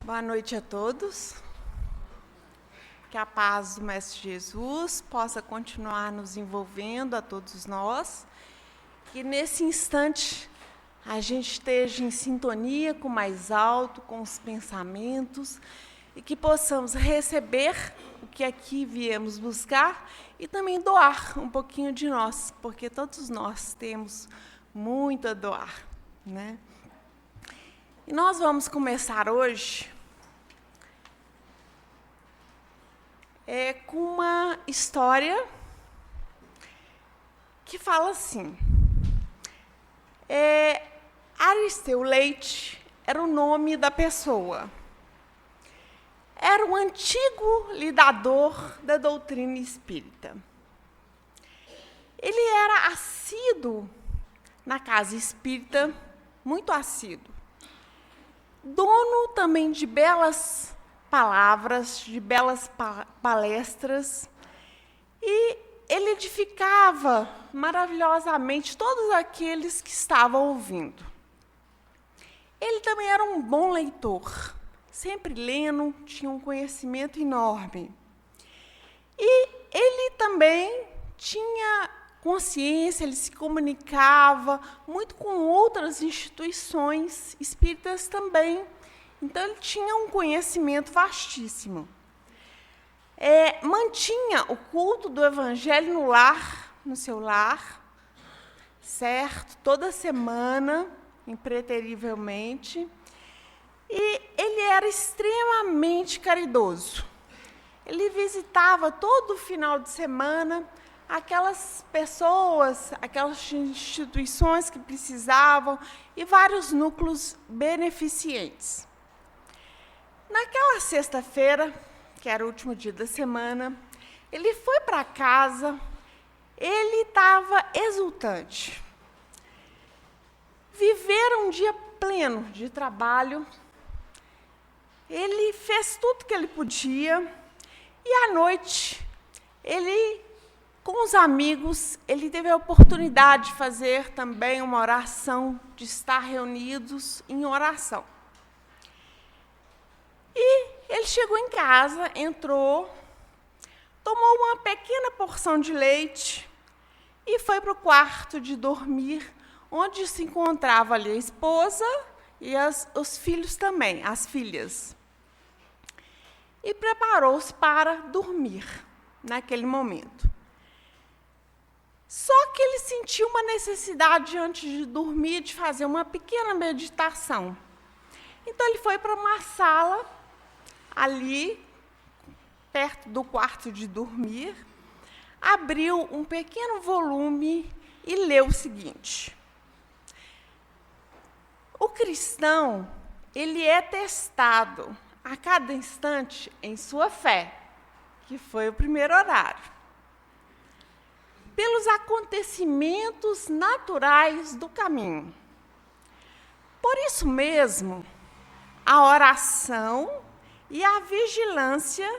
Boa noite a todos. Que a paz do Mestre Jesus possa continuar nos envolvendo a todos nós. Que nesse instante a gente esteja em sintonia com o mais alto, com os pensamentos, e que possamos receber o que aqui viemos buscar e também doar um pouquinho de nós, porque todos nós temos muito a doar, né? E nós vamos começar hoje com uma história que fala assim. Aristeu Leite era o nome da pessoa. Era um antigo lidador da doutrina espírita. Ele era assíduo na casa espírita, muito assíduo. Dono também de belas palavras, de belas palestras, e ele edificava maravilhosamente todos aqueles que estavam ouvindo. Ele também era um bom leitor, sempre lendo, tinha um conhecimento enorme. E ele também tinha consciência, ele se comunicava muito com outras instituições espíritas também. Então, ele tinha um conhecimento vastíssimo. Mantinha o culto do Evangelho no lar, no seu lar, certo? Toda semana, impreterivelmente. E ele era extremamente caridoso. Ele visitava todo final de semana aquelas pessoas, aquelas instituições que precisavam e vários núcleos beneficentes. Naquela sexta-feira, que era o último dia da semana, ele foi para casa, ele estava exultante. Viver um dia pleno de trabalho, ele fez tudo que ele podia, e à noite, com os amigos, ele teve a oportunidade de fazer também uma oração, de estar reunidos em oração. E ele chegou em casa, entrou, tomou uma pequena porção de leite e foi para o quarto de dormir, onde se encontrava ali a esposa e os filhos também, as filhas. E preparou-se para dormir naquele momento. Só que ele sentiu uma necessidade, antes de dormir, de fazer uma pequena meditação. Então, ele foi para uma sala, ali, perto do quarto de dormir, abriu um pequeno volume e leu o seguinte. O cristão, ele é testado a cada instante em sua fé, que foi o primeiro horário, pelos acontecimentos naturais do caminho. Por isso mesmo, a oração e a vigilância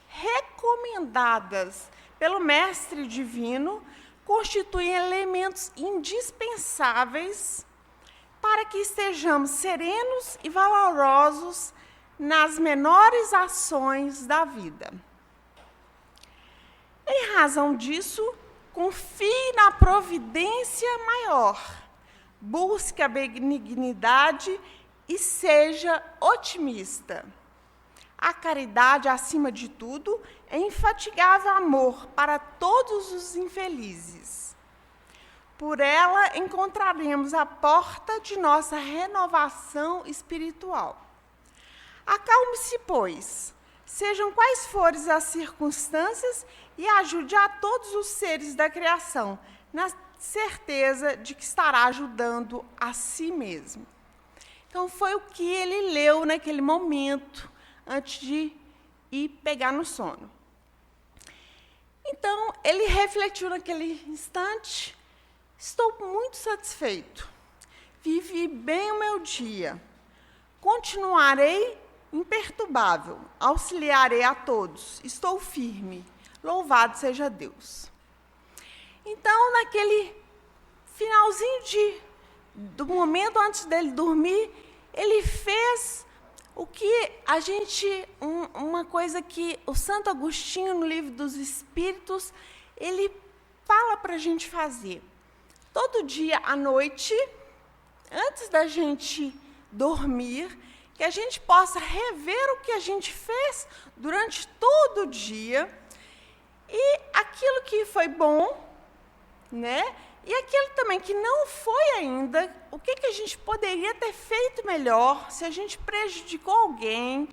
recomendadas pelo Mestre Divino constituem elementos indispensáveis para que estejamos serenos e valorosos nas menores ações da vida. Em razão disso, confie na providência maior, busque a benignidade e seja otimista. A caridade, acima de tudo, é infatigável amor para todos os infelizes. Por ela encontraremos a porta de nossa renovação espiritual. Acalme-se, pois, sejam quais forem as circunstâncias, e ajude a todos os seres da criação, na certeza de que estará ajudando a si mesmo. Então, foi o que ele leu naquele momento, antes de ir pegar no sono. Então, ele refletiu naquele instante: estou muito satisfeito, vivi bem o meu dia, continuarei imperturbável, auxiliarei a todos, estou firme, louvado seja Deus. Então, naquele finalzinho do momento antes dele dormir, ele fez uma coisa que o Santo Agostinho, no Livro dos Espíritos, ele fala para a gente fazer. Todo dia à noite, antes da gente dormir, que a gente possa rever o que a gente fez durante todo o dia, e aquilo que foi bom, né? E aquilo também que não foi ainda, o que a gente poderia ter feito melhor, se a gente prejudicou alguém,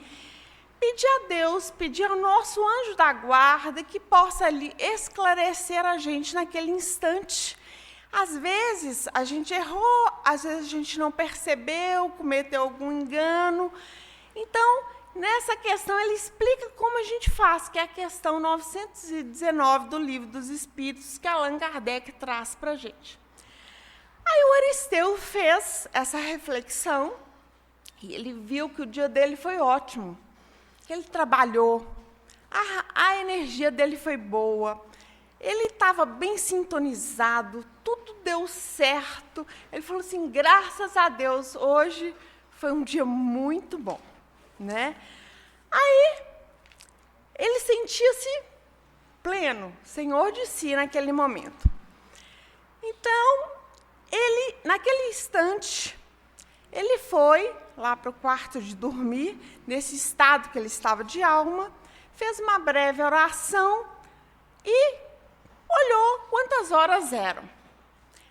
pedir a Deus, pedir ao nosso anjo da guarda que possa ali esclarecer a gente naquele instante. Às vezes a gente errou, às vezes a gente não percebeu, cometeu algum engano. Então, nessa questão, ele explica como a gente faz, que é a questão 919 do Livro dos Espíritos, que Allan Kardec traz para a gente. Aí o Aristeu fez essa reflexão, e ele viu que o dia dele foi ótimo, que ele trabalhou, a energia dele foi boa, ele estava bem sintonizado, tudo deu certo. Ele falou assim, graças a Deus, hoje foi um dia muito bom. Né? Aí, ele sentia-se pleno, senhor de si naquele momento. Então, ele, naquele instante, ele foi lá para o quarto de dormir, nesse estado que ele estava de alma, fez uma breve oração e olhou quantas horas eram.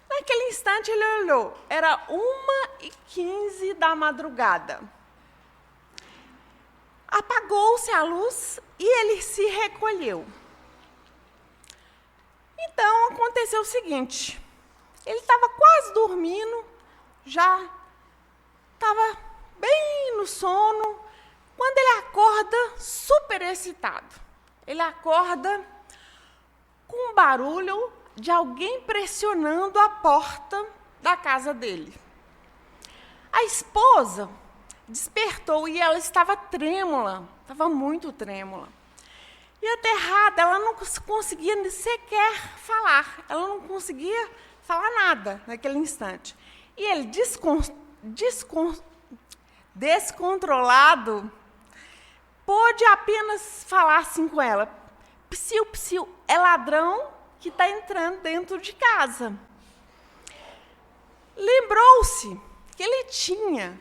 Naquele instante, ele olhou, era 1h15 da madrugada. Apagou-se a luz e ele se recolheu. Então, aconteceu o seguinte, ele estava quase dormindo, já estava bem no sono, quando ele acorda super excitado. Ele acorda com um barulho de alguém pressionando a porta da casa dele. A esposa despertou e ela estava trêmula, estava muito trêmula. E aterrada, ela não conseguia sequer falar, ela não conseguia falar nada naquele instante. E ele, descontrolado, pôde apenas falar assim com ela, psiu, psiu, é ladrão que está entrando dentro de casa. Lembrou-se que ele tinha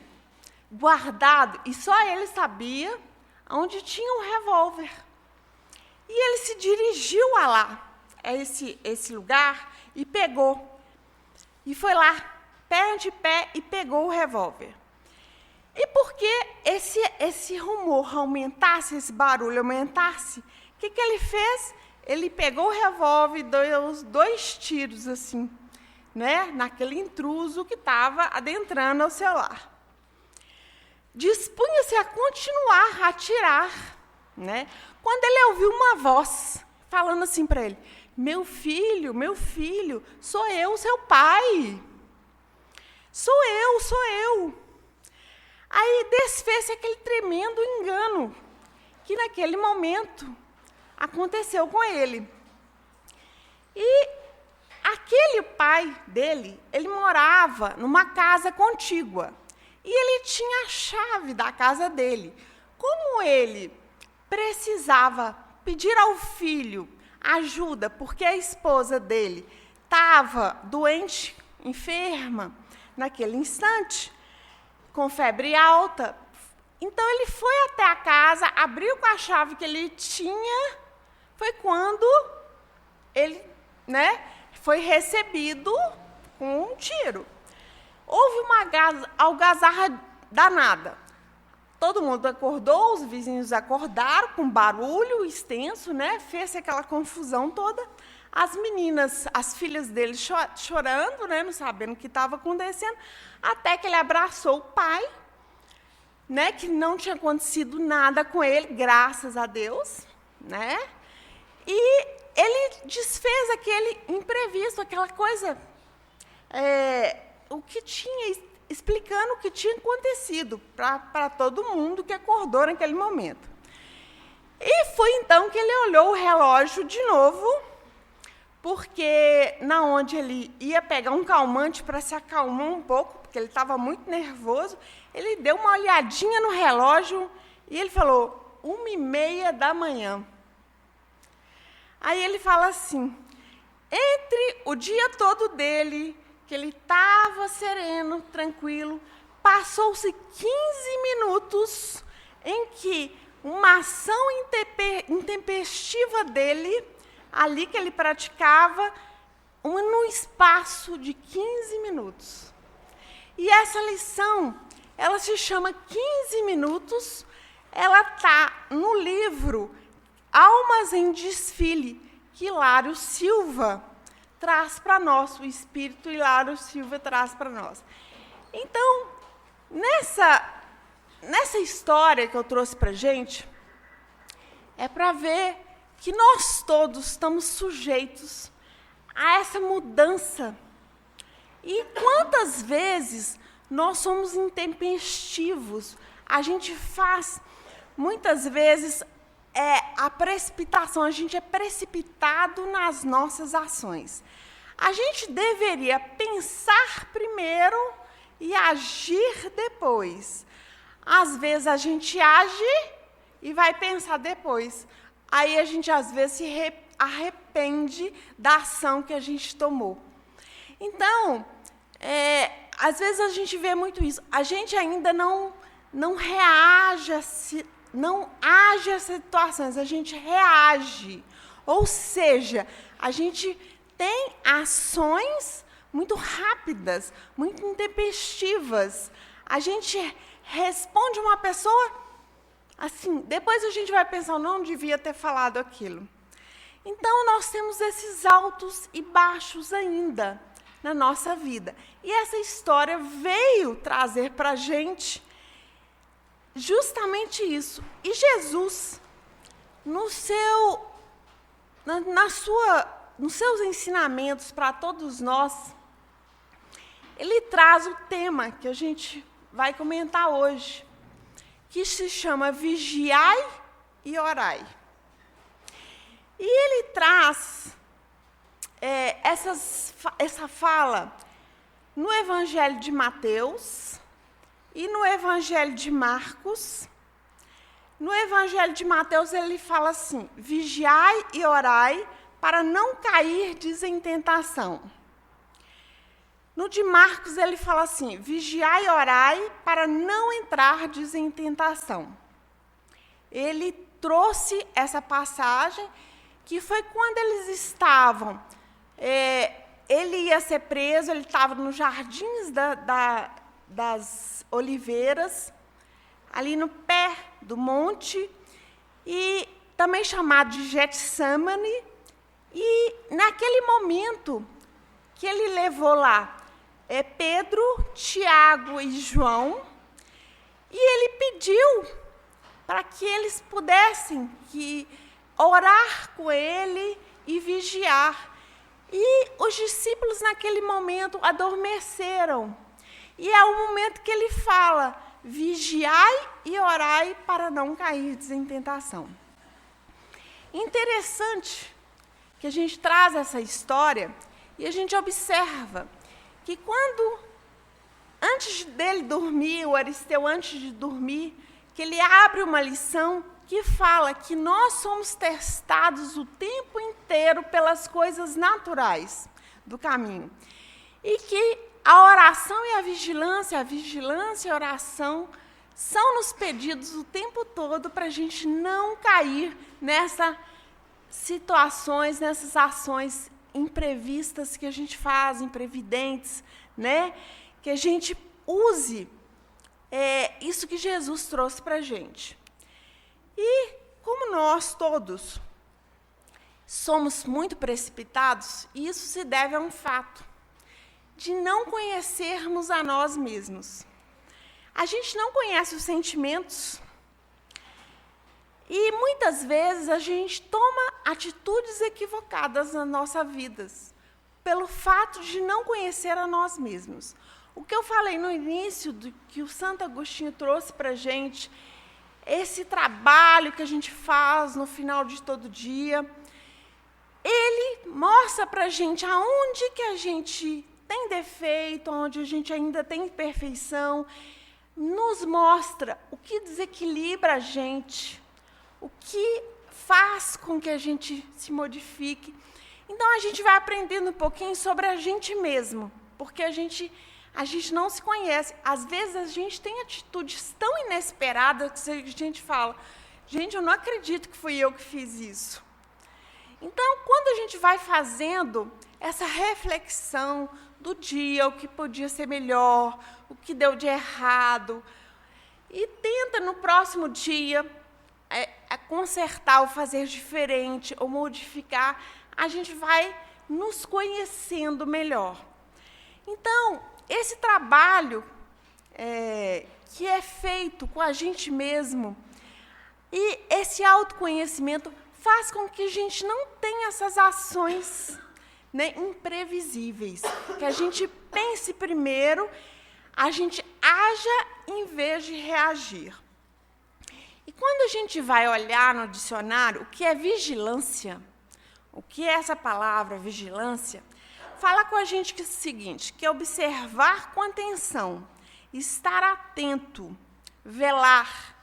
guardado, e só ele sabia, onde tinha um revólver. E ele se dirigiu a esse lugar e pegou. E foi lá, pé ante pé, e pegou o revólver. E porque esse rumor aumentasse, esse barulho aumentasse, o que ele fez? Ele pegou o revólver e deu os 2 tiros, assim, né, naquele intruso que estava adentrando ao seu lar. Dispunha-se a continuar a atirar, né, quando ele ouviu uma voz falando assim para ele, meu filho, sou eu, seu pai. Sou eu. Aí desfez-se aquele tremendo engano que naquele momento aconteceu com ele. E aquele pai dele, ele morava numa casa contígua. E ele tinha a chave da casa dele. Como ele precisava pedir ao filho ajuda, porque a esposa dele estava doente, enferma, naquele instante, com febre alta, então ele foi até a casa, abriu com a chave que ele tinha, foi quando ele, né, foi recebido com um tiro. Houve uma algazarra danada. Todo mundo acordou, os vizinhos acordaram com barulho extenso, né? Fez aquela confusão toda. As meninas, as filhas dele chorando, né? Não sabendo o que estava acontecendo, até que ele abraçou o pai, né? Que não tinha acontecido nada com ele, graças a Deus, né? E ele desfez aquele imprevisto, aquela coisa, o que tinha, explicando o que tinha acontecido para todo mundo que acordou naquele momento. E foi então que ele olhou o relógio de novo, porque na onde ele ia pegar um calmante para se acalmar um pouco, que ele estava muito nervoso, ele deu uma olhadinha no relógio e ele falou, 1h30 da manhã. Aí ele fala assim, entre o dia todo dele, que ele estava sereno, tranquilo, passou-se 15 minutos em que uma ação intempestiva dele, ali que ele praticava, num espaço de 15 minutos. E essa lição, ela se chama 15 minutos, ela está no livro Almas em Desfile, que Hilário Silva traz para nós, o Espírito Hilário Silva traz para nós. Então, nessa história que eu trouxe para a gente, é para ver que nós todos estamos sujeitos a essa mudança. E quantas vezes nós somos intempestivos, a gente faz, muitas vezes, a precipitação, a gente é precipitado nas nossas ações. A gente deveria pensar primeiro e agir depois. Às vezes a gente age e vai pensar depois. Aí a gente, às vezes, se arrepende da ação que a gente tomou. Então, às vezes a gente vê muito isso. A gente ainda não reage, não age às situações, a gente reage. Ou seja, a gente tem ações muito rápidas, muito intempestivas. A gente responde uma pessoa assim, depois a gente vai pensar, não devia ter falado aquilo. Então, nós temos esses altos e baixos ainda na nossa vida. E essa história veio trazer para a gente justamente isso. E Jesus, nos seus ensinamentos para todos nós, ele traz o tema que a gente vai comentar hoje, que se chama Vigiai e Orai. E ele traz essa fala no Evangelho de Mateus e no Evangelho de Marcos. No Evangelho de Mateus, ele fala assim, vigiai e orai para não cairdes em tentação. No de Marcos, ele fala assim, vigiai e orai para não entrardes em tentação. Ele trouxe essa passagem, que foi quando eles estavam, ele ia ser preso, ele estava nos jardins das oliveiras, ali no pé do monte, e também chamado de Getsemane, e naquele momento que ele levou lá Pedro, Tiago e João, e ele pediu para que eles pudessem orar com ele e vigiar. E os discípulos, naquele momento, adormeceram. E é o momento que ele fala, vigiai e orai para não cair em tentação. Interessante que a gente traz essa história e a gente observa que quando, antes dele dormir, o Aristeu, antes de dormir, que ele abre uma lição que fala que nós somos testados o tempo inteiro pelas coisas naturais do caminho. E que a oração e a vigilância e a oração são nos pedidos o tempo todo para a gente não cair nessas situações, nessas ações imprevistas que a gente faz, imprevidentes, né? Que a gente use isso que Jesus trouxe para a gente. E como nós todos somos muito precipitados, isso se deve a um fato de não conhecermos a nós mesmos. A gente não conhece os sentimentos e, muitas vezes, a gente toma atitudes equivocadas nas nossas vidas, pelo fato de não conhecer a nós mesmos. O que eu falei no início, do que o Santo Agostinho trouxe para a gente, esse trabalho que a gente faz no final de todo dia, ele mostra para a gente aonde que a gente tem defeito, onde a gente ainda tem imperfeição, nos mostra o que desequilibra a gente, o que faz com que a gente se modifique. Então, a gente vai aprendendo um pouquinho sobre a gente mesmo, porque a gente não se conhece. Às vezes, a gente tem atitudes tão inesperadas que a gente fala, gente, eu não acredito que fui eu que fiz isso. Então, quando a gente vai fazendo essa reflexão do dia, o que podia ser melhor, o que deu de errado, e tenta no próximo dia consertar ou fazer diferente ou modificar, a gente vai nos conhecendo melhor. Então, esse trabalho que é feito com a gente mesmo e esse autoconhecimento faz com que a gente não tenha essas ações, né, imprevisíveis, que a gente pense primeiro, a gente haja em vez de reagir. E quando a gente vai olhar no dicionário o que é vigilância, o que é essa palavra vigilância, fala com a gente que é o seguinte, que é observar com atenção, estar atento, velar,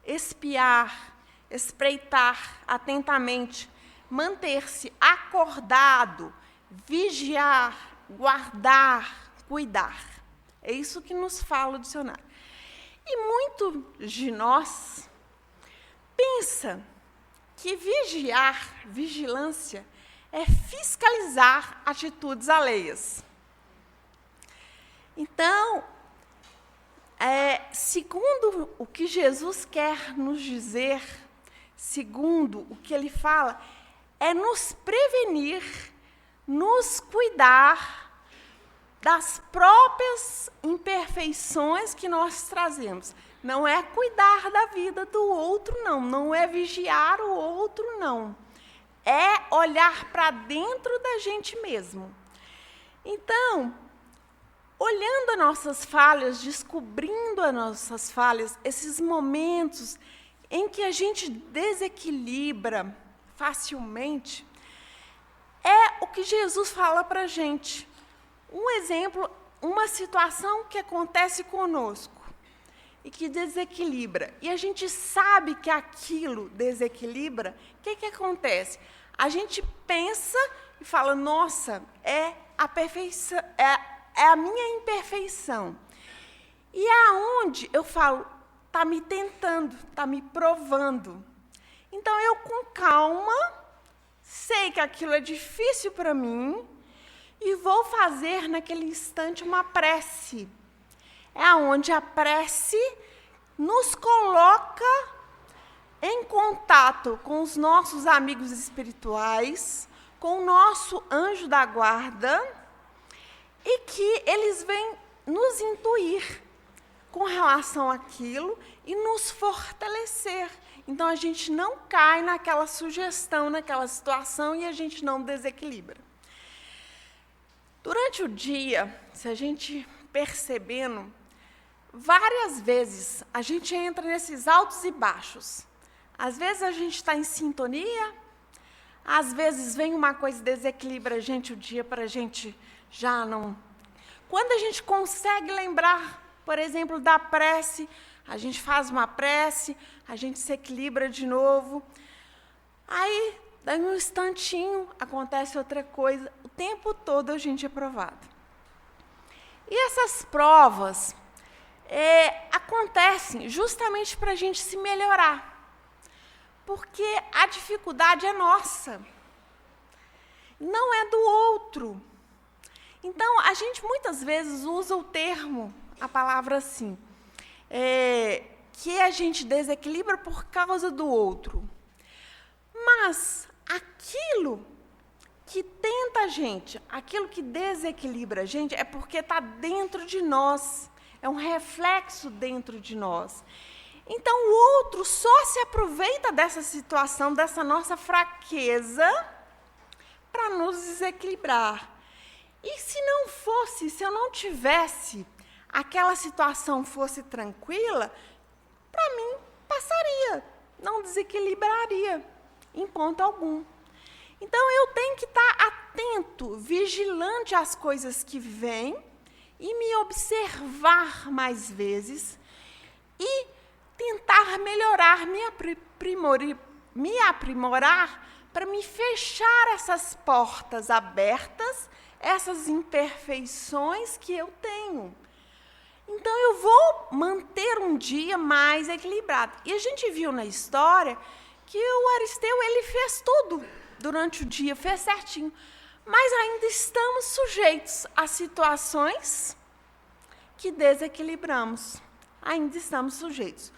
espiar, espreitar atentamente, manter-se acordado, vigiar, guardar, cuidar. É isso que nos fala o dicionário. E muitos de nós pensa que vigiar, vigilância, é fiscalizar atitudes alheias. Então, segundo o que Jesus quer nos dizer, segundo o que ele fala, é nos prevenir, nos cuidar das próprias imperfeições que nós trazemos. Não é cuidar da vida do outro, não. Não é vigiar o outro, não. É olhar para dentro da gente mesmo. Então, olhando as nossas falhas, descobrindo as nossas falhas, esses momentos em que a gente desequilibra facilmente, é o que Jesus fala para a gente. Um exemplo, uma situação que acontece conosco e que desequilibra, e a gente sabe que aquilo desequilibra, o que acontece? A gente pensa e fala, nossa, é a perfeição, é a minha imperfeição. E é aonde eu falo, está me tentando, está me provando. Então, eu com calma, sei que aquilo é difícil para mim, e vou fazer naquele instante uma prece. É onde a prece nos coloca em contato com os nossos amigos espirituais, com o nosso anjo da guarda, e que eles vêm nos intuir com relação àquilo e nos fortalecer. Então, a gente não cai naquela sugestão, naquela situação, e a gente não desequilibra. Durante o dia, se a gente percebendo, várias vezes a gente entra nesses altos e baixos. Às vezes a gente está em sintonia, às vezes vem uma coisa e desequilibra a gente o dia para a gente já não... Quando a gente consegue lembrar, por exemplo, da prece, a gente faz uma prece, a gente se equilibra de novo. Aí, daí um instantinho, acontece outra coisa. O tempo todo a gente é provado. E essas provas acontecem justamente para a gente se melhorar. Porque a dificuldade é nossa, não é do outro. Então, a gente muitas vezes usa o termo, a palavra assim, que a gente desequilibra por causa do outro. Mas aquilo que tenta a gente, aquilo que desequilibra a gente, é porque está dentro de nós, é um reflexo dentro de nós. Então, o outro só se aproveita dessa situação, dessa nossa fraqueza, para nos desequilibrar. E se não fosse, se eu não tivesse, aquela situação fosse tranquila, para mim, passaria, não desequilibraria, em ponto algum. Então, eu tenho que estar atento atento, vigilante às coisas que vêm e me observar mais vezes e tentar melhorar, me aprimorar para me fechar essas portas abertas, essas imperfeições que eu tenho. Então, eu vou manter um dia mais equilibrado. E a gente viu na história que o Aristeu ele fez tudo durante o dia, fez certinho. Mas ainda estamos sujeitos a situações que desequilibramos. Ainda estamos sujeitos.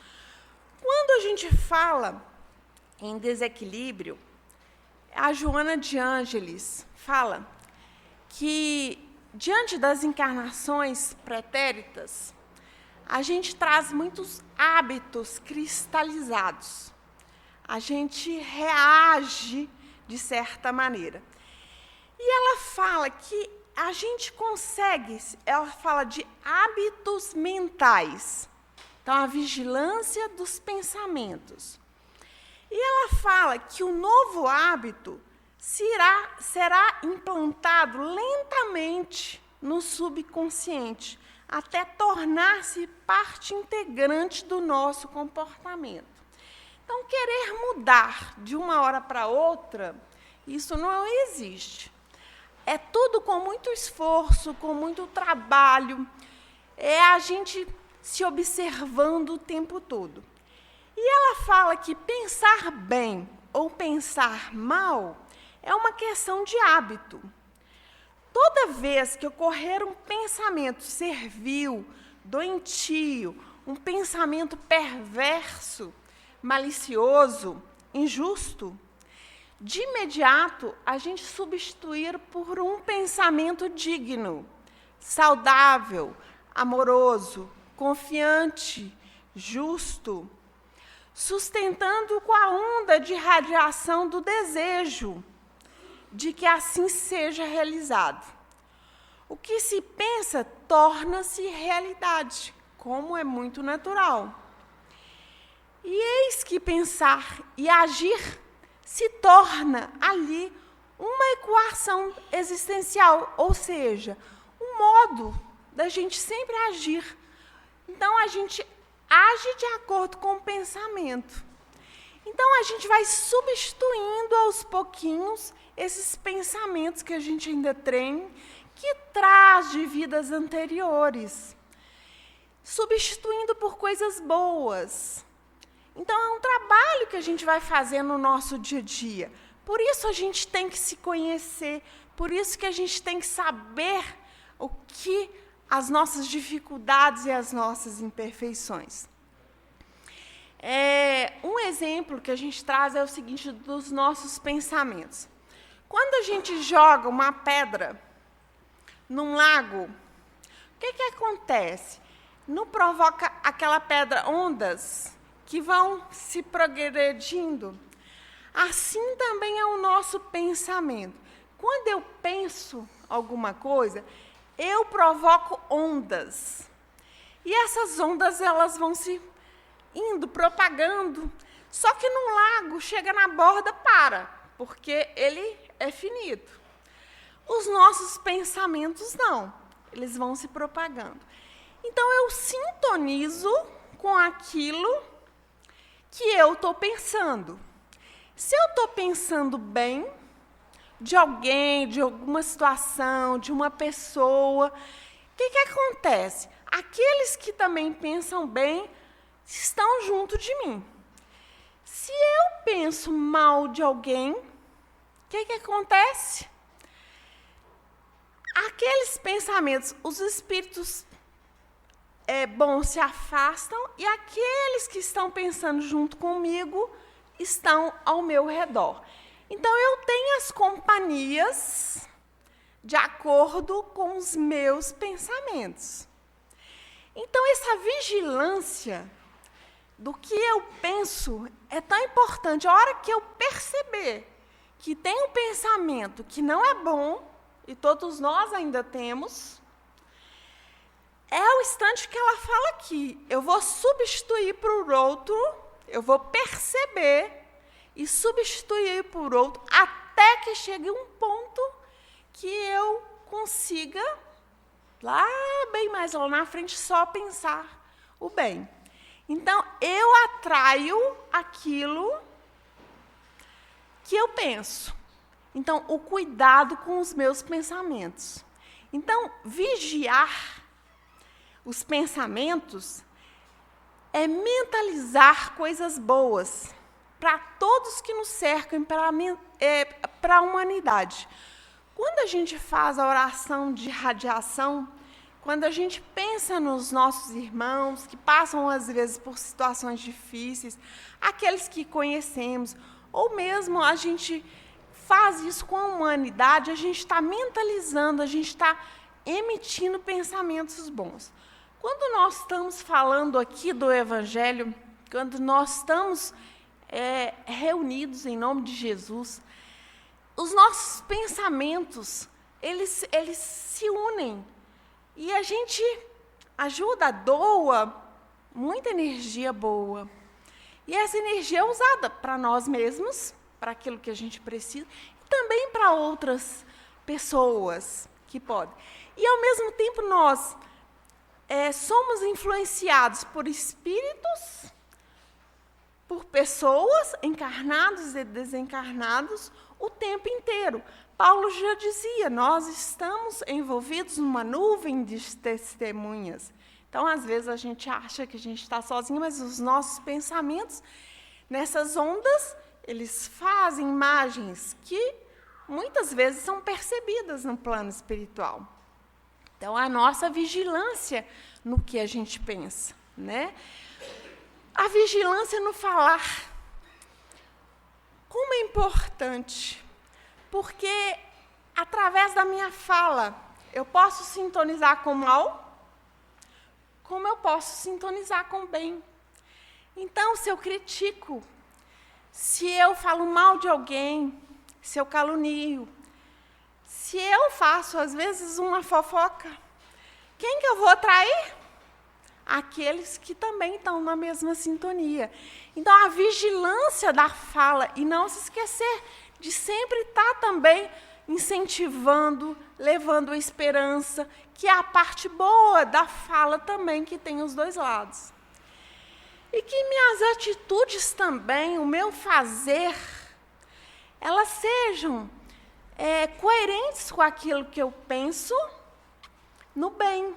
Quando a gente fala em desequilíbrio, a Joana de Ângeles fala que, diante das encarnações pretéritas, a gente traz muitos hábitos cristalizados. A gente reage de certa maneira. E ela fala que a gente consegue, ela fala de hábitos mentais. Então, a vigilância dos pensamentos. E ela fala que o novo hábito será implantado lentamente no subconsciente, até tornar-se parte integrante do nosso comportamento. Então, querer mudar de uma hora para outra, isso não existe. É tudo com muito esforço, com muito trabalho, é a gente se observando o tempo todo. E ela fala que pensar bem ou pensar mal é uma questão de hábito. Toda vez que ocorrer um pensamento servil, doentio, um pensamento perverso, malicioso, injusto, de imediato a gente substituir por um pensamento digno, saudável, amoroso, confiante, justo, sustentando com a onda de radiação do desejo de que assim seja realizado. O que se pensa torna-se realidade, como é muito natural. E eis que pensar e agir se torna ali uma equação existencial, ou seja, um modo da gente sempre agir. Então, a gente age de acordo com o pensamento. Então, a gente vai substituindo aos pouquinhos esses pensamentos que a gente ainda tem, que traz de vidas anteriores, substituindo por coisas boas. Então, é um trabalho que a gente vai fazer no nosso dia a dia. Por isso, a gente tem que se conhecer, por isso que a gente tem que saber o que as nossas dificuldades e as nossas imperfeições. Um exemplo que a gente traz é o seguinte, dos nossos pensamentos. Quando a gente joga uma pedra num lago, o que acontece? Não provoca aquela pedra ondas que vão se progredindo? Assim também é o nosso pensamento. Quando eu penso alguma coisa, eu provoco ondas. E essas ondas elas vão se indo, propagando. Só que num lago, chega na borda, para, porque ele é finito. Os nossos pensamentos não, eles vão se propagando. Então, eu sintonizo com aquilo que eu estou pensando. Se eu estou pensando bem de alguém, de alguma situação, de uma pessoa, o que acontece? Aqueles que também pensam bem estão junto de mim. Se eu penso mal de alguém, o que acontece? Aqueles pensamentos, os espíritos bons se afastam e aqueles que estão pensando junto comigo estão ao meu redor. Então, eu tenho as companhias de acordo com os meus pensamentos. Então, essa vigilância do que eu penso é tão importante. A hora que eu perceber que tem um pensamento que não é bom, e todos nós ainda temos, é o instante que ela fala aqui. Eu vou substituir por outro, eu vou perceber e substituir por outro, até que chegue um ponto que eu consiga, lá bem mais lá na frente, só pensar o bem. Então, eu atraio aquilo que eu penso. Então, o cuidado com os meus pensamentos. Então, vigiar os pensamentos é mentalizar coisas boas para todos que nos cercam, para a humanidade. Quando a gente faz a oração de radiação, quando a gente pensa nos nossos irmãos que passam, às vezes, por situações difíceis, aqueles que conhecemos, ou mesmo a gente faz isso com a humanidade, a gente está mentalizando, a gente está emitindo pensamentos bons. Quando nós estamos falando aqui do Evangelho, quando nós estamos reunidos em nome de Jesus, os nossos pensamentos, eles se unem. E a gente ajuda, doa muita energia boa. E essa energia é usada para nós mesmos, para aquilo que a gente precisa, e também para outras pessoas que podem. E, ao mesmo tempo, nós somos influenciados por espíritos, por pessoas, encarnados e desencarnados, o tempo inteiro. Paulo já dizia, nós estamos envolvidos numa nuvem de testemunhas. Então, às vezes, a gente acha que a gente está sozinho, mas os nossos pensamentos, nessas ondas, eles fazem imagens que, muitas vezes, são percebidas no plano espiritual. Então, a nossa vigilância no que a gente pensa, né? A vigilância no falar. Como é importante, porque, através da minha fala, eu posso sintonizar com o mal, como eu posso sintonizar com o bem. Então, se eu critico, se eu falo mal de alguém, se eu calunio, se eu faço, às vezes, uma fofoca, quem que eu vou atrair? Aqueles que também estão na mesma sintonia. Então, a vigilância da fala, e não se esquecer de sempre estar também incentivando, levando a esperança, que é a parte boa da fala também, que tem os dois lados. E que minhas atitudes também, o meu fazer, elas sejam coerentes com aquilo que eu penso no bem.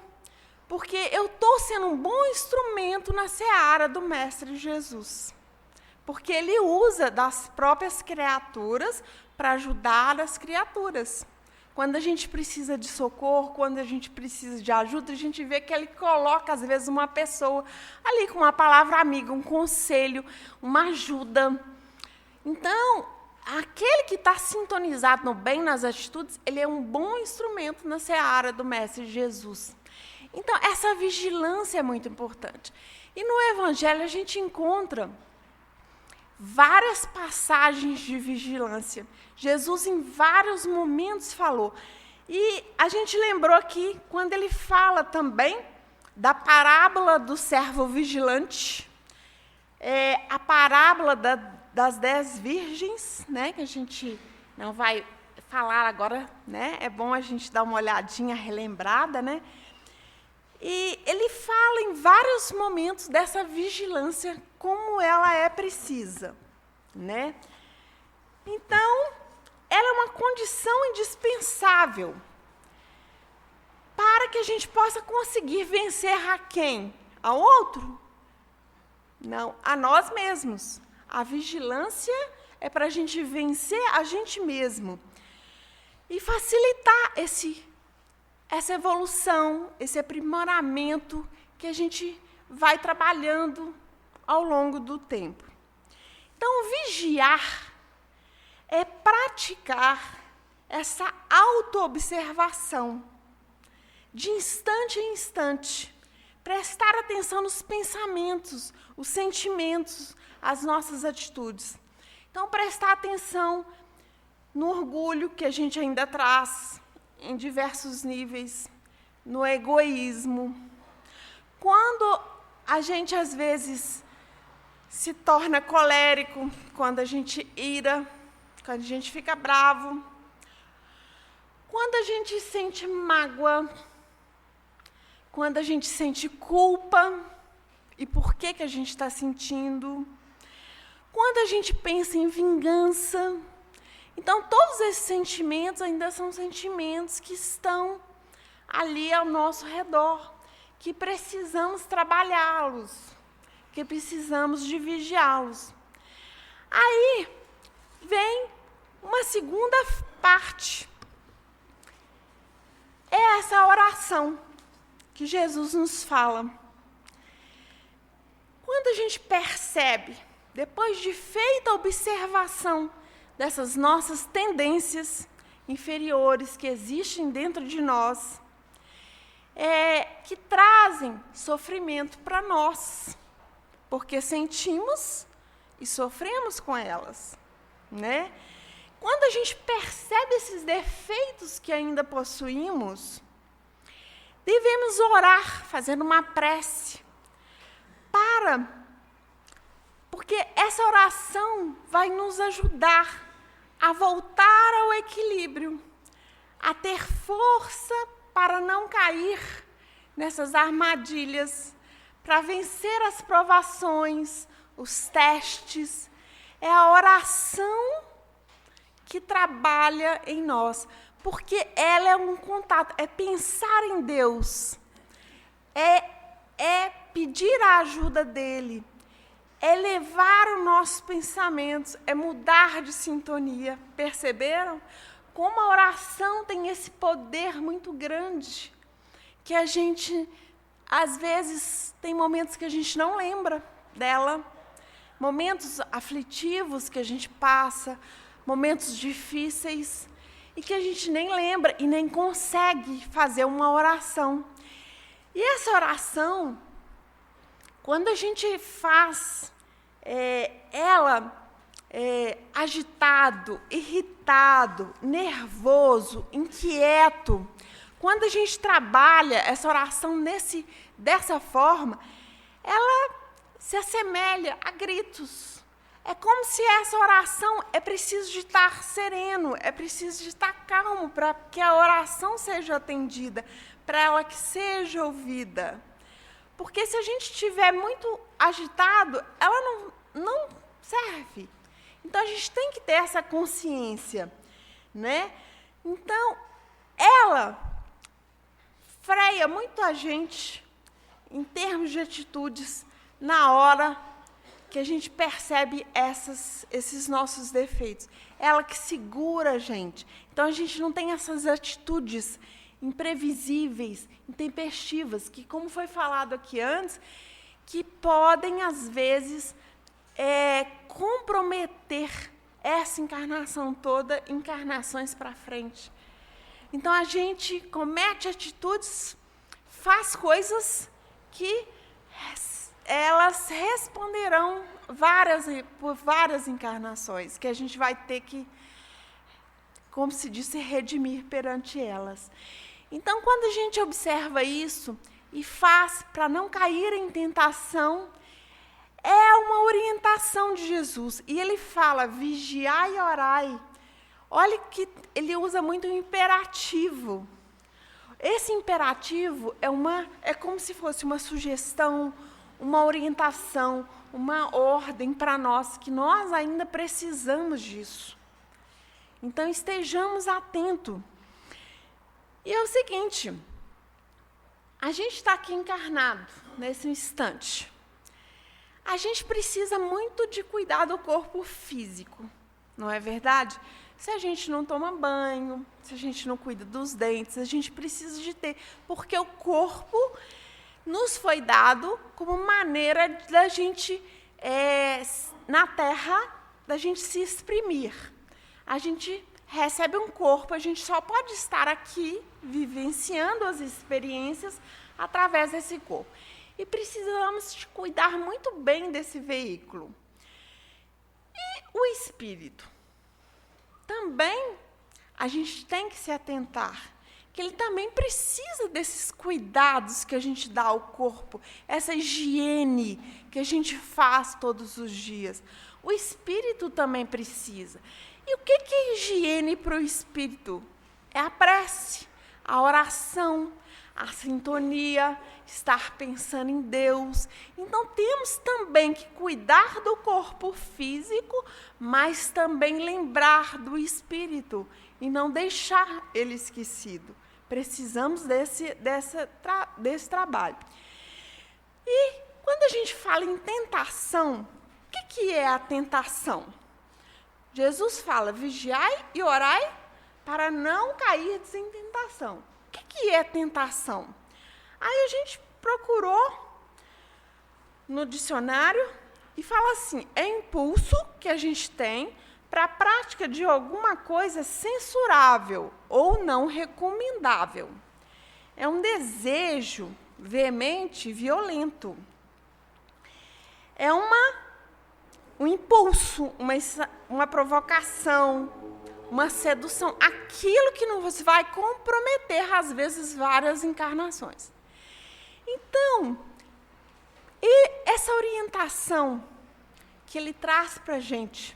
Porque eu estou sendo um bom instrumento na seara do Mestre Jesus. Porque ele usa das próprias criaturas para ajudar as criaturas. Quando a gente precisa de socorro, quando a gente precisa de ajuda, a gente vê que ele coloca, às vezes, uma pessoa ali com uma palavra amiga, um conselho, uma ajuda. Então, aquele que está sintonizado no bem, nas atitudes, ele é um bom instrumento na seara do Mestre Jesus. Então, essa vigilância é muito importante. E no Evangelho a gente encontra várias passagens de vigilância. Jesus, em vários momentos, falou. E a gente lembrou aqui, quando ele fala também da parábola do servo vigilante, a parábola das 10 virgens, né, que a gente não vai falar agora, né, é bom a gente dar uma olhadinha relembrada, né? E ele fala em vários momentos dessa vigilância, como ela é precisa, né? Então, ela é uma condição indispensável para que a gente possa conseguir vencer a quem? Ao outro? Não, a nós mesmos. A vigilância é para a gente vencer a gente mesmo e facilitar essa evolução, esse aprimoramento que a gente vai trabalhando ao longo do tempo. Então, vigiar é praticar essa autoobservação, de instante em instante, prestar atenção nos pensamentos, os sentimentos, as nossas atitudes. Então, prestar atenção no orgulho que a gente ainda traz, em diversos níveis, no egoísmo. Quando a gente, às vezes, se torna colérico, quando a gente ira, quando a gente fica bravo, Quando a gente sente mágoa, quando a gente sente culpa, e por que a gente está sentindo? Quando a gente pensa em vingança, então todos esses sentimentos ainda são sentimentos que estão ali ao nosso redor, que precisamos trabalhá-los, que precisamos de vigiá-los. Aí vem uma segunda parte. É essa oração que Jesus nos fala. Quando a gente percebe, depois de feita a observação dessas nossas tendências inferiores que existem dentro de nós, que trazem sofrimento para nós, porque sentimos e sofremos com elas, né? Quando a gente percebe esses defeitos que ainda possuímos, devemos orar, fazendo uma prece, porque essa oração vai nos ajudar a voltar ao equilíbrio, a ter força para não cair nessas armadilhas, para vencer as provações, os testes. É a oração que trabalha em nós, porque ela é um contato, é pensar em Deus, é pedir a ajuda dEle, é levar os nossos pensamentos, é mudar de sintonia. Perceberam? Como a oração tem esse poder muito grande, que a gente, às vezes, tem momentos que a gente não lembra dela, momentos aflitivos que a gente passa, momentos difíceis, e que a gente nem lembra e nem consegue fazer uma oração. E essa oração, quando a gente faz agitado, irritado, nervoso, inquieto, quando a gente trabalha essa oração dessa forma, ela se assemelha a gritos. É como se essa oração é preciso de estar sereno, é preciso de estar calmo para que a oração seja atendida, para ela que seja ouvida. Porque se a gente estiver muito agitado, ela não serve. Então, a gente tem que ter essa consciência, né? Então, ela freia muito a gente, em termos de atitudes, na hora que a gente percebe esses nossos defeitos. Ela que segura a gente. Então, a gente não tem essas atitudes imprevisíveis, intempestivas, que, como foi falado aqui antes, que podem, às vezes, comprometer essa encarnação toda, encarnações para frente. Então, a gente comete atitudes, faz coisas que elas responderão por várias encarnações, que a gente vai ter que, como se diz, se redimir perante elas. Então, quando a gente observa isso e faz para não cair em tentação, é uma orientação de Jesus. E ele fala, vigiai e orai. Olha que ele usa muito o imperativo. Esse imperativo é como se fosse uma sugestão, uma orientação, uma ordem para nós, que nós ainda precisamos disso. Então, estejamos atentos. E é o seguinte, a gente está aqui encarnado, nesse instante. A gente precisa muito de cuidar do corpo físico, não é verdade? Se a gente não toma banho, se a gente não cuida dos dentes, a gente precisa de ter, porque o corpo nos foi dado como maneira da gente, na Terra, da gente se exprimir. A gente recebe um corpo, a gente só pode estar aqui, vivenciando as experiências, através desse corpo. E precisamos de cuidar muito bem desse veículo. E o espírito? Também a gente tem que se atentar, que ele também precisa desses cuidados que a gente dá ao corpo, essa higiene que a gente faz todos os dias. O espírito também precisa. E o que é higiene para o espírito? é a prece, a oração, a sintonia, estar pensando em Deus. Então, temos também que cuidar do corpo físico, mas também lembrar do espírito e não deixar ele esquecido. Precisamos desse trabalho. E, quando a gente fala em tentação, o que é a tentação? Jesus fala, vigiai e orai para não cair em tentação. O que é tentação? Aí a gente procurou no dicionário e fala assim, é impulso que a gente tem para a prática de alguma coisa censurável ou não recomendável. É um desejo veemente e violento. É um impulso, uma provocação, uma sedução, aquilo que nos vai comprometer, às vezes, várias encarnações. Então, e essa orientação que ele traz para a gente,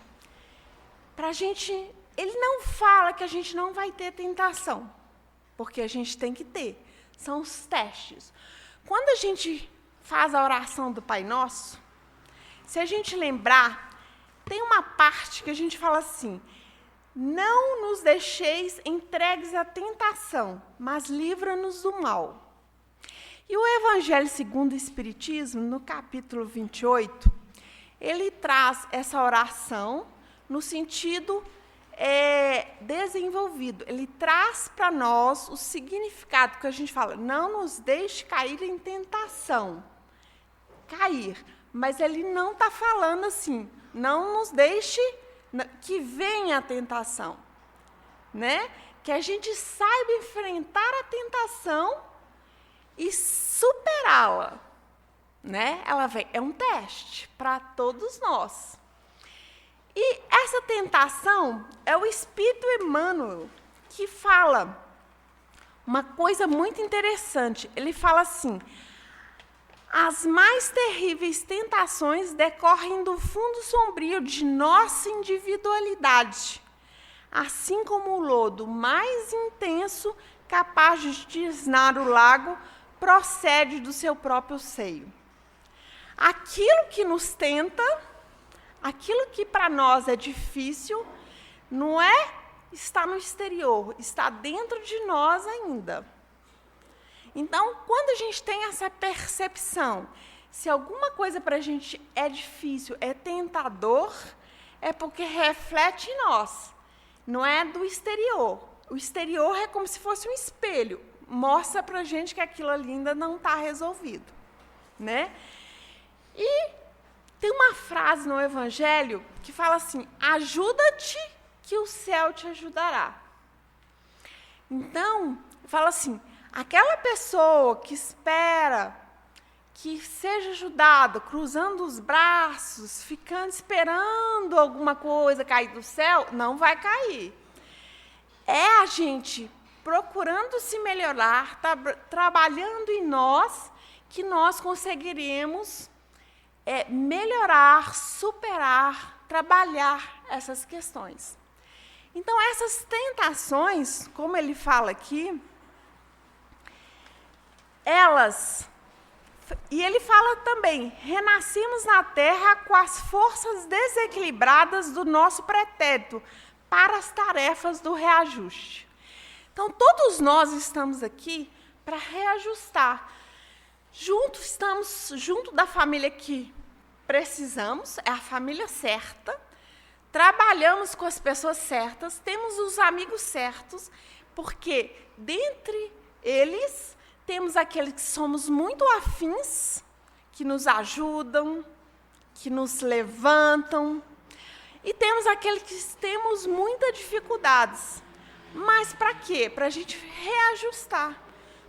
ele não fala que a gente não vai ter tentação, porque a gente tem que ter, são os testes. Quando a gente faz a oração do Pai Nosso, se a gente lembrar, tem uma parte que a gente fala assim, não nos deixeis entregues à tentação, mas livra-nos do mal. E o Evangelho segundo o Espiritismo, no capítulo 28, ele traz essa oração no sentido desenvolvido. Ele traz para nós o significado que a gente fala, não nos deixe cair em tentação. Cair. Mas ele não está falando assim, não nos deixe que venha a tentação. Né? Que a gente saiba enfrentar a tentação e superá-la. Né? Ela vem, é um teste para todos nós. E essa tentação é o Espírito Emmanuel que fala uma coisa muito interessante. Ele fala assim, as mais terríveis tentações decorrem do fundo sombrio de nossa individualidade, assim como o lodo mais intenso, capaz de tisnar o lago, procede do seu próprio seio. Aquilo que nos tenta, aquilo que para nós é difícil, não está no exterior, está dentro de nós ainda. Então, quando a gente tem essa percepção, se alguma coisa para a gente é difícil, é tentador, é porque reflete em nós, não é do exterior. O exterior é como se fosse um espelho, mostra para a gente que aquilo ali ainda não está resolvido. Né? E tem uma frase no Evangelho que fala assim, ajuda-te que o céu te ajudará. Então, fala assim, aquela pessoa que espera que seja ajudado, cruzando os braços, ficando esperando alguma coisa cair do céu, não vai cair. É a gente procurando se melhorar, trabalhando em nós, que nós conseguiremos melhorar, superar, trabalhar essas questões. Então, essas tentações, como ele fala aqui, e ele fala também, renascemos na Terra com as forças desequilibradas do nosso pretérito para as tarefas do reajuste. Então, todos nós estamos aqui para reajustar. Estamos junto da família que precisamos, é a família certa, trabalhamos com as pessoas certas, temos os amigos certos, porque dentre eles temos aqueles que somos muito afins, que nos ajudam, que nos levantam, e temos aqueles que temos muitas dificuldades. Mas para quê? Para a gente reajustar.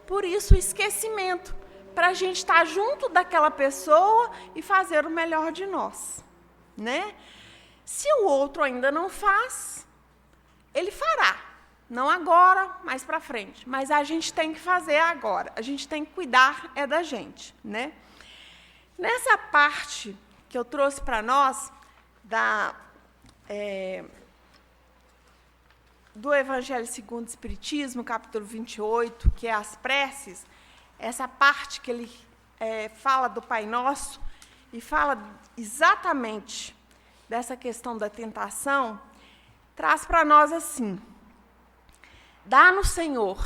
Por isso o esquecimento, para a gente estar junto daquela pessoa e fazer o melhor de nós. Né? Se o outro ainda não faz, ele fará. Não agora, mais para frente. Mas a gente tem que fazer agora. A gente tem que cuidar da gente. Né? Nessa parte que eu trouxe para nós, do Evangelho segundo o Espiritismo, capítulo 28, que é as preces, essa parte que ele fala do Pai Nosso e fala exatamente dessa questão da tentação, traz para nós assim: dá-nos, Senhor,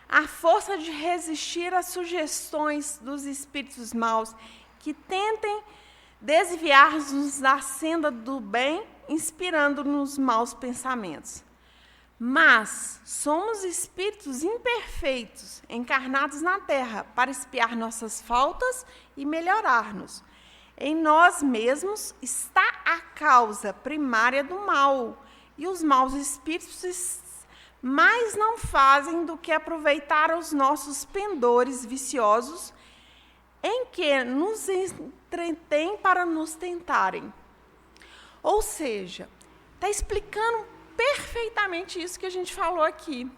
a força de resistir às sugestões dos espíritos maus que tentem desviar-nos da senda do bem, inspirando-nos maus pensamentos. Mas somos espíritos imperfeitos, encarnados na Terra, para expiar nossas faltas e melhorar-nos. Em nós mesmos está a causa primária do mal, e os maus espíritos mais não fazem do que aproveitar os nossos pendores viciosos, em que nos entretêm para nos tentarem. Ou seja, está explicando perfeitamente isso que a gente falou aqui,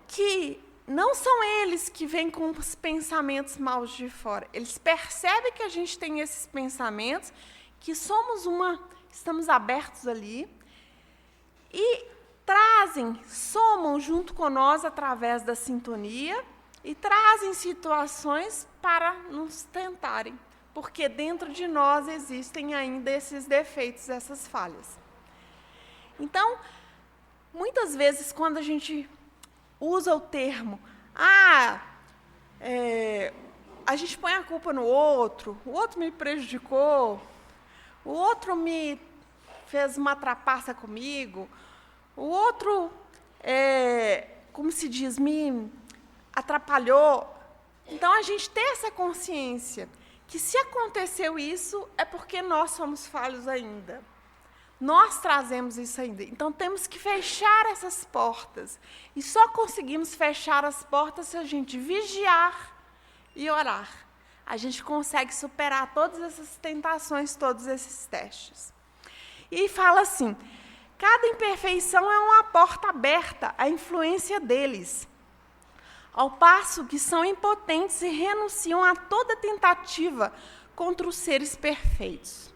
que não são eles que vêm com os pensamentos maus de fora. Eles percebem que a gente tem esses pensamentos, que estamos abertos ali, e somam junto com nós através da sintonia, e trazem situações para nos tentarem, porque dentro de nós existem ainda esses defeitos, essas falhas. Então, muitas vezes, quando a gente usa o termo, a gente põe a culpa no outro, o outro me prejudicou, o outro me fez uma trapaça comigo, o outro, como se diz, me atrapalhou. Então, a gente tem essa consciência que, se aconteceu isso, é porque nós somos falhos ainda. Nós trazemos isso ainda. Então, temos que fechar essas portas. E só conseguimos fechar as portas se a gente vigiar e orar. A gente consegue superar todas essas tentações, todos esses testes. E fala assim: cada imperfeição é uma porta aberta à influência deles, ao passo que são impotentes e renunciam a toda tentativa contra os seres perfeitos.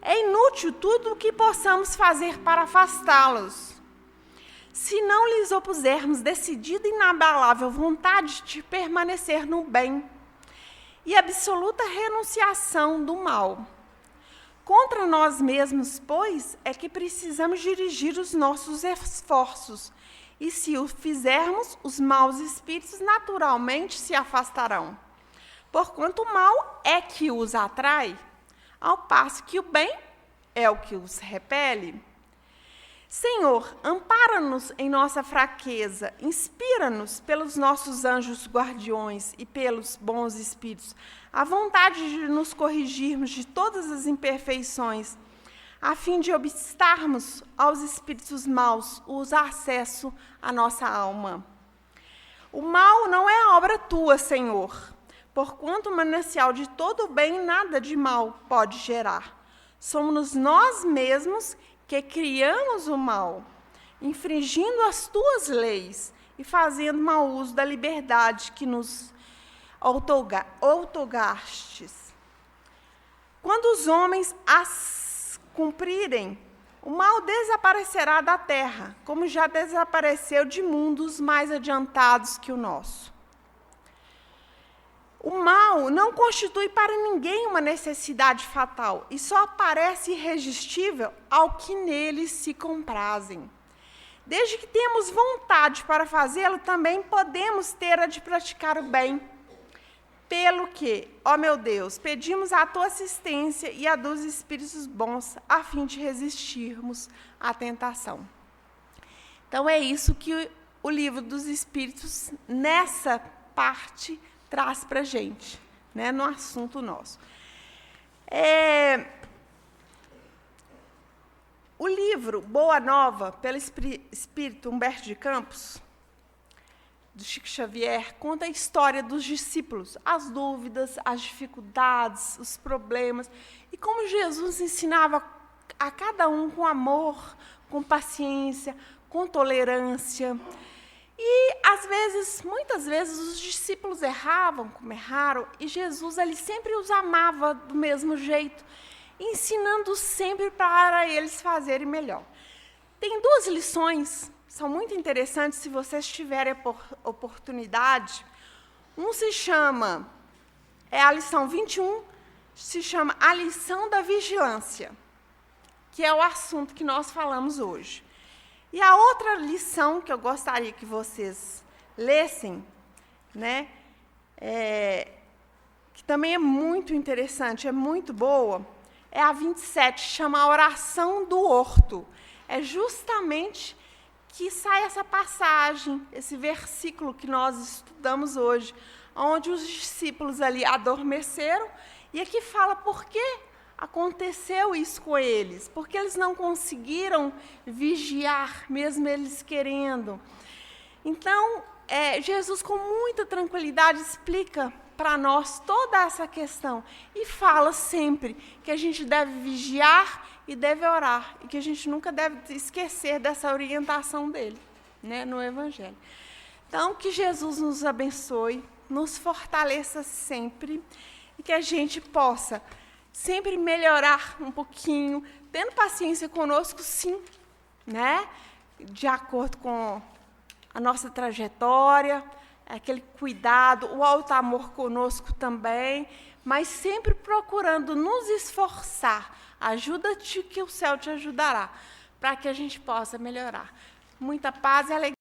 É inútil tudo o que possamos fazer para afastá-los. Se não lhes opusermos decidida e inabalável vontade de permanecer no bem e absoluta renunciação do mal. Contra nós mesmos, pois, é que precisamos dirigir os nossos esforços, e se o fizermos, os maus espíritos naturalmente se afastarão. Porquanto o mal é que os atrai, ao passo que o bem é o que os repele. Senhor, ampara-nos em nossa fraqueza, inspira-nos pelos nossos anjos guardiões e pelos bons espíritos, a vontade de nos corrigirmos de todas as imperfeições, a fim de obstarmos aos espíritos maus o acesso à nossa alma. O mal não é obra tua, Senhor, porquanto o manancial de todo o bem nada de mal pode gerar. Somos nós mesmos que criamos o mal, infringindo as tuas leis e fazendo mau uso da liberdade que nos outorgastes. Quando os homens as cumprirem, o mal desaparecerá da terra, como já desapareceu de mundos mais adiantados que o nosso. O mal não constitui para ninguém uma necessidade fatal e só aparece irresistível ao que neles se comprazem. Desde que temos vontade para fazê-lo, também podemos ter a de praticar o bem. Pelo que, ó meu Deus, pedimos a tua assistência e a dos espíritos bons, a fim de resistirmos à tentação. Então, é isso que o livro dos Espíritos, nessa parte, traz para a gente, né, no assunto nosso. O livro Boa Nova, pelo espírito Humberto de Campos, do Chico Xavier, conta a história dos discípulos, as dúvidas, as dificuldades, os problemas, e como Jesus ensinava a cada um com amor, com paciência, com tolerância. E, muitas vezes, os discípulos erravam, como erraram, e Jesus ele sempre os amava do mesmo jeito, ensinando sempre para eles fazerem melhor. Tem 2 lições, são muito interessantes se vocês tiverem oportunidade. Se chama, a lição 21, se chama a lição da vigilância, que é o assunto que nós falamos hoje. E a outra lição que eu gostaria que vocês lessem, né, que também é muito interessante, é muito boa, é a 27, chama a oração do horto. É justamente que sai essa passagem, esse versículo que nós estudamos hoje, onde os discípulos ali adormeceram, e aqui fala por que aconteceu isso com eles, porque eles não conseguiram vigiar, mesmo eles querendo. Então, Jesus, com muita tranquilidade, explica para nós toda essa questão e fala sempre que a gente deve vigiar e deve orar, e que a gente nunca deve esquecer dessa orientação dele, né, no Evangelho. Então, que Jesus nos abençoe, nos fortaleça sempre, e que a gente possa sempre melhorar um pouquinho, tendo paciência conosco, sim, né, de acordo com a nossa trajetória, aquele cuidado, o alto amor conosco também, mas sempre procurando nos esforçar. Ajuda-te que o céu te ajudará, para que a gente possa melhorar. Muita paz e alegria.